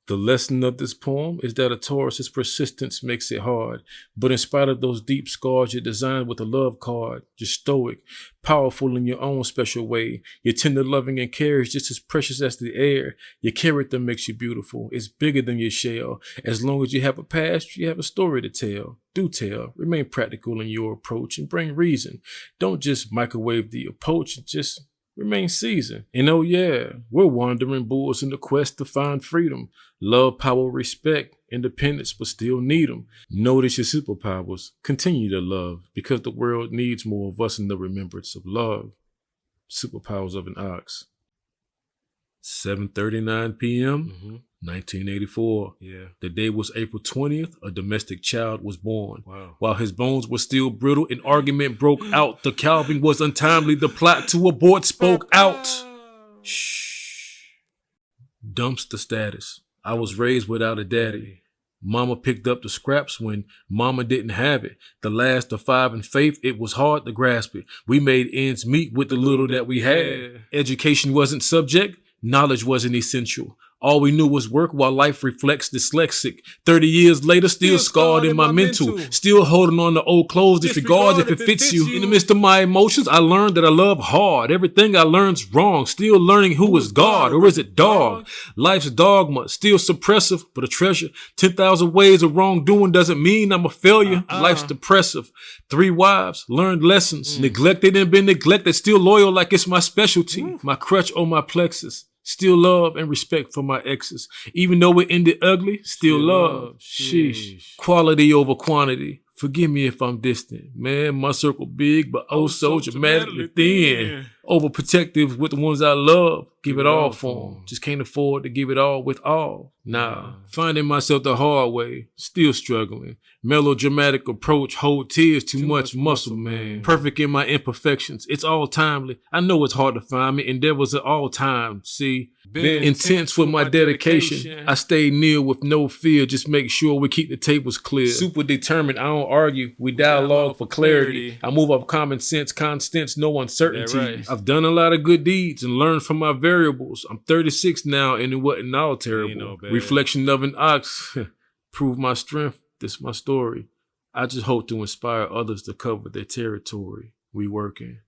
The lesson of this poem is that a Taurus's persistence makes it hard, but in spite of those deep scars, you're designed with a love card. You're stoic, powerful in your own special way. Your tender loving and care is just as precious as the air. Your character makes you beautiful. It's bigger than your shell. As long as you have a past, you have a story to tell. Do tell. Remain practical in your approach and bring reason. Don't just microwave the approach, just remain seasoned. And oh yeah, we're wandering bulls in the quest to find freedom. Love, power, respect, independence, but still need them. Notice your superpowers. Continue to love, because the world needs more of us in the remembrance of love. Superpowers of an Ox. 7:39 p.m. 1984. Yeah. The day was April 20th. A domestic child was born. Wow. While his bones were still brittle, an argument broke out. The calving was untimely. The plot to abort spoke out. Shh. Dumpster status. I was raised without a daddy. Mama picked up the scraps when mama didn't have it. The last of 5 in faith, it was hard to grasp it. We made ends meet with the little that we had. Education wasn't subject. Knowledge wasn't essential. All we knew was work while life reflects dyslexic. 30 years later, still scarred in my mental. Still holding on to old clothes, disregard if it fits you. In the midst of my emotions, I learned that I love hard. Everything I learned's wrong. Still learning who is God or is it dog? Life's dogma, still suppressive, but a treasure. 10,000 ways of wrongdoing doesn't mean I'm a failure. Life's depressive. 3 wives, learned lessons. Neglected and been neglected, still loyal like it's my specialty. My crutch or my plexus. Still love and respect for my exes. Even though it ended ugly, still love. Sheesh. Quality over quantity. Forgive me if I'm distant. Man, my circle big, but oh so dramatically thin. Overprotective with the ones I love. Give it all for them. Just can't afford to give it all with all. Nah. Finding myself the hard way. Still struggling. Melodramatic approach. Hold tears. Too much muscle, man. Perfect in my imperfections. It's all timely. I know it's hard to find me. Endeavors at all times. See? Been intense with my dedication. I stay near with no fear. Just make sure we keep the tables clear. Super determined. I don't argue. We dialogue for clarity. I move off common sense, constants, no uncertainty. I've done a lot of good deeds and learned from my variables. I'm 36 now and it wasn't all terrible. Reflection of an ox. Prove my strength. This my story. I just hope to inspire others to cover their territory. We working.